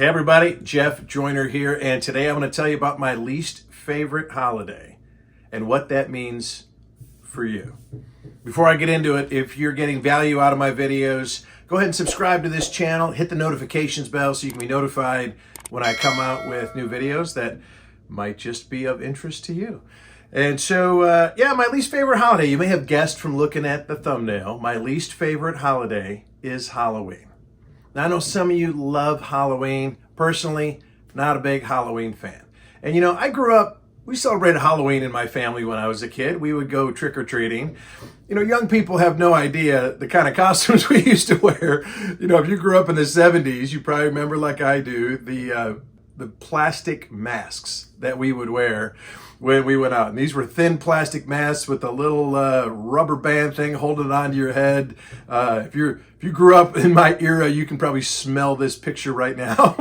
Hey everybody, Jeff Joyner here, and today I'm going to tell you about my least favorite holiday and what that means for you. Before I get into it, if you're getting value out of my videos, go ahead and subscribe to this channel, hit the notifications bell so you can be notified when I come out with new videos that might just be of interest to you. And so, my least favorite holiday, you may have guessed from looking at the thumbnail, my least favorite holiday is Halloween. Now, I know some of you love Halloween. Personally, not a big Halloween fan. And you know, I grew up, we celebrated Halloween in my family when I was a kid. We would go trick-or-treating. You know, young people have no idea the kind of costumes we used to wear. You know, if you grew up in the 70s, you probably remember, like I do, the plastic masks that we would wear when we went out. And these were thin plastic masks with a little rubber band thing holding on to your head. If you grew up in my era, you can probably smell this picture right now.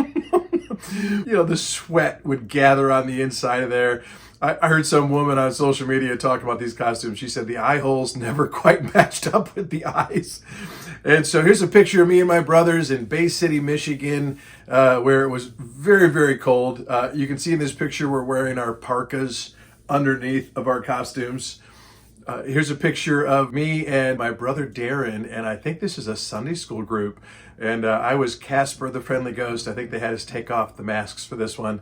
You know, the sweat would gather on the inside of there. I heard some woman on social media talk about these costumes. She said the eye holes never quite matched up with the eyes. And so here's a picture of me and my brothers in Bay City, Michigan, where it was very, very cold. You can see in this picture we're wearing our parkas underneath of our costumes. Here's a picture of me and my brother Darren, and I think this is a Sunday school group. And I was Casper the Friendly Ghost. I think they had us take off the masks for this one.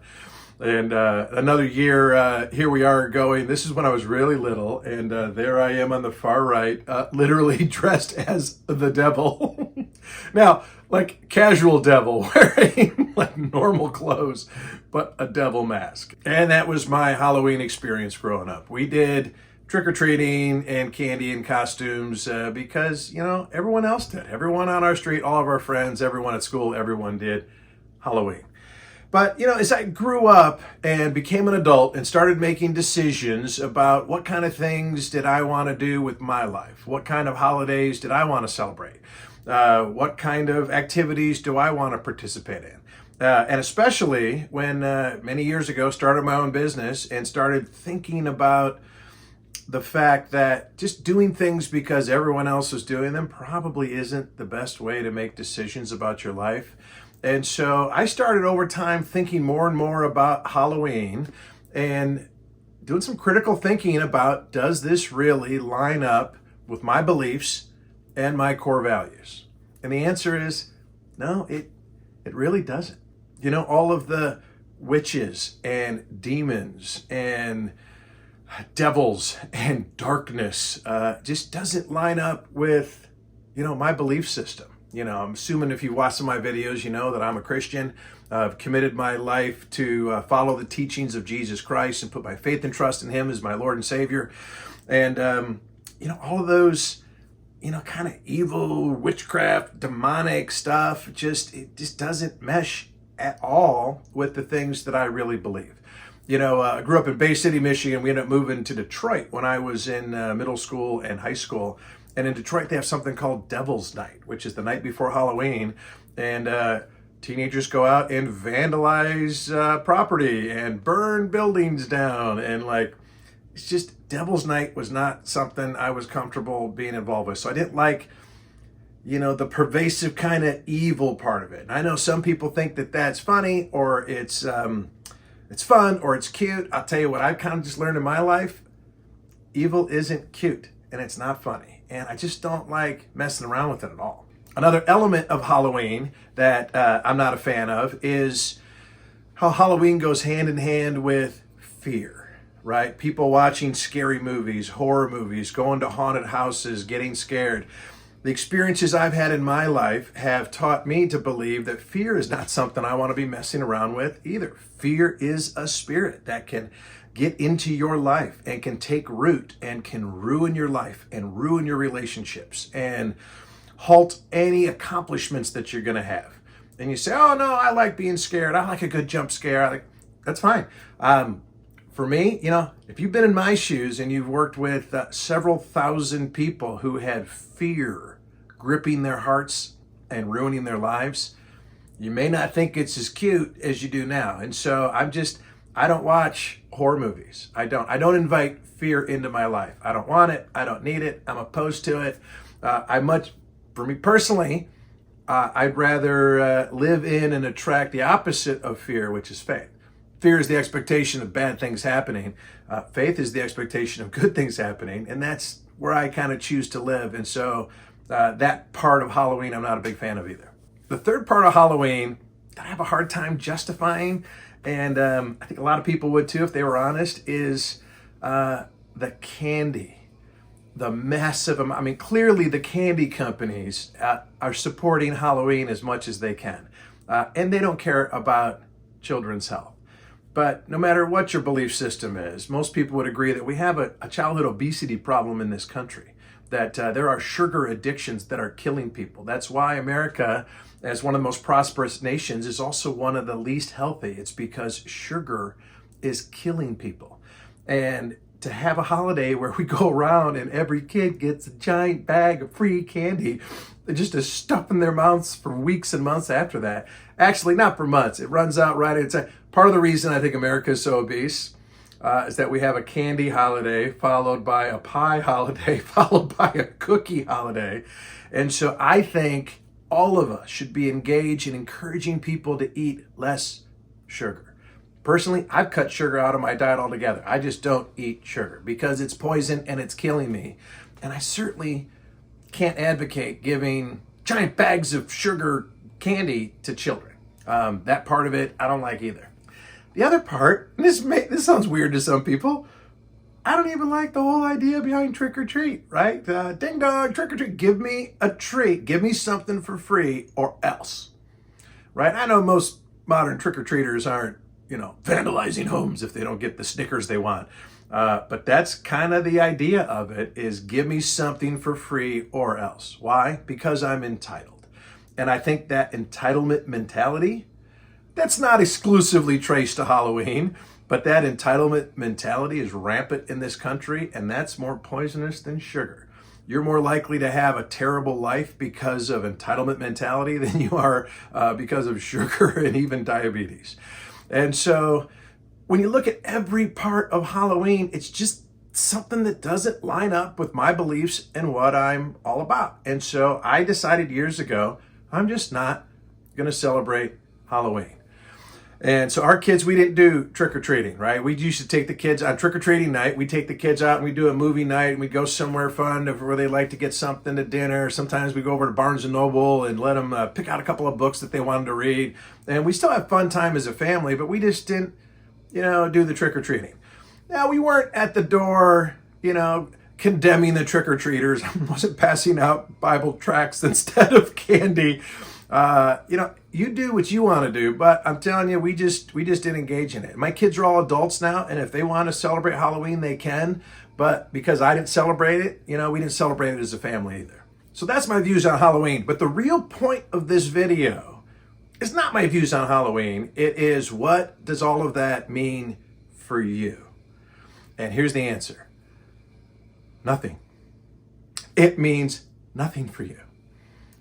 And another year, here we are going. This is when I was really little, and there I am on the far right, literally dressed as the devil. Now, like casual devil, wearing like normal clothes, but a devil mask. And that was my Halloween experience growing up. We did trick-or-treating and candy and costumes because, you know, everyone else did. Everyone on our street, all of our friends, everyone at school, everyone did Halloween. But, you know, as I grew up and became an adult and started making decisions about what kind of things did I want to do with my life, what kind of holidays did I want to celebrate, what kind of activities do I want to participate in, and especially when many years ago started my own business and started thinking about the fact that just doing things because everyone else is doing them probably isn't the best way to make decisions about your life. And so I started over time thinking more and more about Halloween and doing some critical thinking about, does this really line up with my beliefs and my core values? And the answer is no, it really doesn't. You know, all of the witches and demons and devils and darkness just doesn't line up with, you know, my belief system. You know, I'm assuming if you watch some of my videos, you know that I'm a Christian. I've committed my life to follow the teachings of Jesus Christ and put my faith and trust in Him as my Lord and Savior. And, you know, all of those, you know, kind of evil, witchcraft, demonic stuff, it just doesn't mesh at all with the things that I really believe. You know, I grew up in Bay City, Michigan. We ended up moving to Detroit when I was in middle school and high school. And in Detroit, they have something called Devil's Night, which is the night before Halloween. And teenagers go out and vandalize property and burn buildings down. And like, it's just, Devil's Night was not something I was comfortable being involved with. So I didn't like, you know, the pervasive kind of evil part of it. And I know some people think that that's funny or it's fun or it's cute. I'll tell you what I've kind of just learned in my life. Evil isn't cute and it's not funny. And I just don't like messing around with it at all. Another element of Halloween that I'm not a fan of is how Halloween goes hand in hand with fear, right? People watching scary movies, horror movies, going to haunted houses, getting scared. The experiences I've had in my life have taught me to believe that fear is not something I want to be messing around with either. Fear is a spirit that can get into your life and can take root and can ruin your life and ruin your relationships and halt any accomplishments that you're going to have. And you say, oh no, I like being scared. I like a good jump scare. That's fine. For me, you know, if you've been in my shoes and you've worked with several thousand people who had fear gripping their hearts and ruining their lives, you may not think it's as cute as you do now. And so I don't watch horror movies. I don't invite fear into my life. I don't want it. I don't need it. I'm opposed to it. For me personally, I'd rather live in and attract the opposite of fear, which is faith. Fear is the expectation of bad things happening. Faith is the expectation of good things happening. And that's where I kind of choose to live. And so that part of Halloween, I'm not a big fan of either. The third part of Halloween that I have a hard time justifying, and I think a lot of people would too if they were honest, is the candy. The massive amount. I mean, clearly the candy companies are supporting Halloween as much as they can. And they don't care about children's health. But no matter what your belief system is, most people would agree that we have a childhood obesity problem in this country, that there are sugar addictions that are killing people. That's why America, as one of the most prosperous nations, is also one of the least healthy. It's because sugar is killing people. And to have a holiday where we go around and every kid gets a giant bag of free candy just to stuff in their mouths for weeks and months after that. Actually, not for months. It runs out right at time. Part of the reason I think America is so obese is that we have a candy holiday followed by a pie holiday followed by a cookie holiday. And so I think all of us should be engaged in encouraging people to eat less sugar. Personally, I've cut sugar out of my diet altogether. I just don't eat sugar because it's poison and it's killing me. And I certainly can't advocate giving giant bags of sugar candy to children. That part of it, I don't like either. The other part, and this sounds weird to some people, I don't even like the whole idea behind trick or treat, right? Ding dong, trick or treat. Give me a treat. Give me something for free or else, right? I know most modern trick or treaters aren't, vandalizing homes if they don't get the Snickers they want. But that's kind of the idea of it, is give me something for free or else. Why? Because I'm entitled. And I think that entitlement mentality, that's not exclusively traced to Halloween, but that entitlement mentality is rampant in this country, and that's more poisonous than sugar. You're more likely to have a terrible life because of entitlement mentality than you are because of sugar and even diabetes. And so when you look at every part of Halloween, it's just something that doesn't line up with my beliefs and what I'm all about. And so I decided years ago, I'm just not going to celebrate Halloween. And so our kids, we didn't do trick-or-treating, right? We used to take the kids on trick-or-treating night. We take the kids out and we do a movie night and we go somewhere fun where they like to get something to dinner. Sometimes we go over to Barnes & Noble and let them pick out a couple of books that they wanted to read. And we still have fun time as a family, but we just didn't, do the trick-or-treating. Now, we weren't at the door, condemning the trick-or-treaters. I wasn't passing out Bible tracts instead of candy. You do what you want to do, but I'm telling you, we just didn't engage in it. My kids are all adults now, and if they want to celebrate Halloween, they can. But because I didn't celebrate it, we didn't celebrate it as a family either. So that's my views on Halloween. But the real point of this video is not my views on Halloween. It is, what does all of that mean for you? And here's the answer. Nothing. It means nothing for you.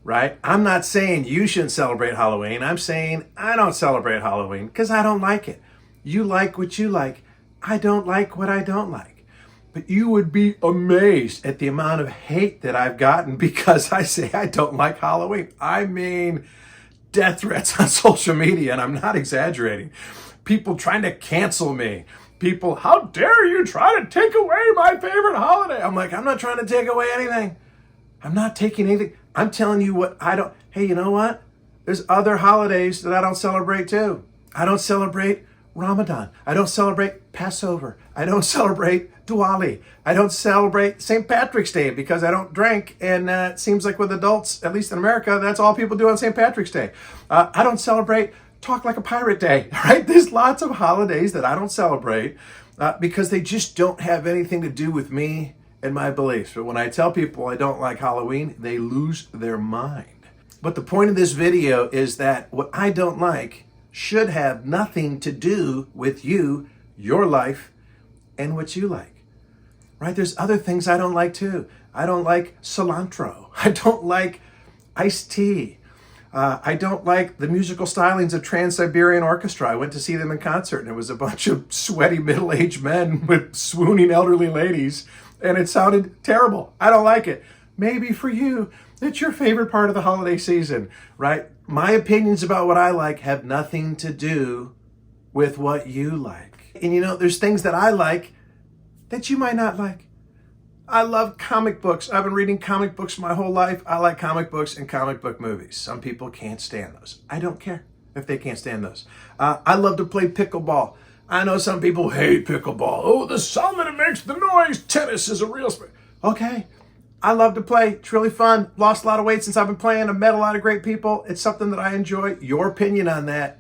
Right? I'm not saying you shouldn't celebrate Halloween. I'm saying I don't celebrate Halloween because I don't like it. You like what you like. I don't like what I don't like. But you would be amazed at the amount of hate that I've gotten because I say I don't like Halloween. I mean, death threats on social media, and I'm not exaggerating. People trying to cancel me. People, how dare you try to take away my favorite holiday? I'm like, I'm not trying to take away anything. I'm not taking anything. I'm telling you what I don't. Hey, you know what? There's other holidays that I don't celebrate too. I don't celebrate Ramadan. I don't celebrate Passover. I don't celebrate Diwali. I don't celebrate St. Patrick's Day because I don't drink. And it seems like with adults, at least in America, that's all people do on St. Patrick's Day. I don't celebrate Talk Like a Pirate Day, right? There's lots of holidays that I don't celebrate because they just don't have anything to do with me and my beliefs. But when I tell people I don't like Halloween, they lose their mind. But the point of this video is that what I don't like should have nothing to do with you, your life, and what you like. Right? There's other things I don't like too. I don't like cilantro. I don't like iced tea. I don't like the musical stylings of Trans-Siberian Orchestra. I went to see them in concert, and it was a bunch of sweaty middle-aged men with swooning elderly ladies, and it sounded terrible. I don't like it. maybe for you, it's your favorite part of the holiday season, right? My opinions about what I like have nothing to do with what you like. And you know, there's things that I like that you might not like. I love comic books. I've been reading comic books my whole life. I like comic books and comic book movies. Some people can't stand those. I don't care if they can't stand those. I love to play pickleball. I know some people hate pickleball. Oh, the sound that it makes, the noise. Tennis is a real sport. Okay. I love to play. It's really fun. Lost a lot of weight since I've been playing. I've met a lot of great people. It's something that I enjoy. Your opinion on that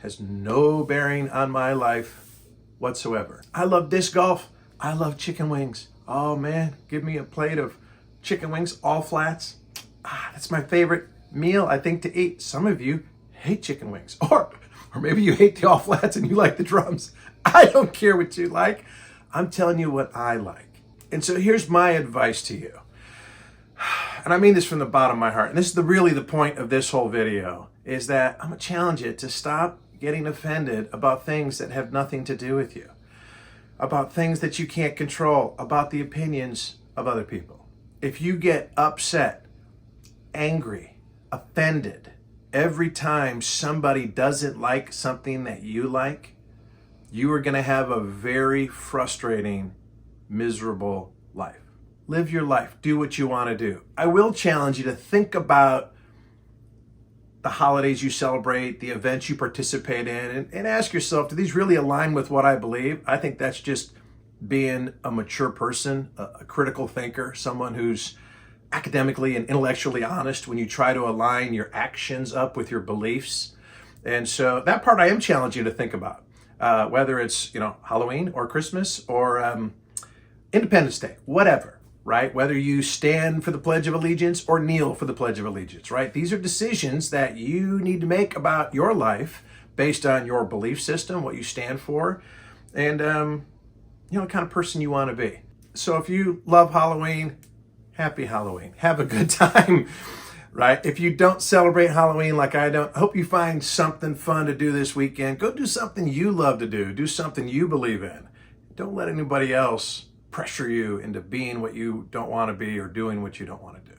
has no bearing on my life whatsoever. I love disc golf. I love chicken wings. Oh man, give me a plate of chicken wings, all flats. That's my favorite meal, I think, to eat. Some of you hate chicken wings, or maybe you hate the all flats and you like the drums. I don't care what you like. I'm telling you what I like. And so here's my advice to you. And I mean this from the bottom of my heart. And this is really the point of this whole video, is that I'm gonna challenge you to stop getting offended about things that have nothing to do with you, about things that you can't control, about the opinions of other people. If you get upset, angry, offended every time somebody doesn't like something that you like, you are gonna have a very frustrating, miserable life. Live your life. Do what you want to do. I will challenge you to think about the holidays you celebrate, the events you participate in, and ask yourself, do these really align with what I believe? I think that's just being a mature person, a critical thinker, someone who's academically and intellectually honest when you try to align your actions up with your beliefs. And so that part I am challenging you to think about, whether it's, Halloween or Christmas or Independence Day, whatever. Right? Whether you stand for the Pledge of Allegiance or kneel for the Pledge of Allegiance, right? These are decisions that you need to make about your life based on your belief system, what you stand for, and, the kind of person you want to be. So if you love Halloween, happy Halloween. Have a good time, right? If you don't celebrate Halloween like I don't, I hope you find something fun to do this weekend. Go do something you love to do. Do something you believe in. Don't let anybody else pressure you into being what you don't want to be or doing what you don't want to do.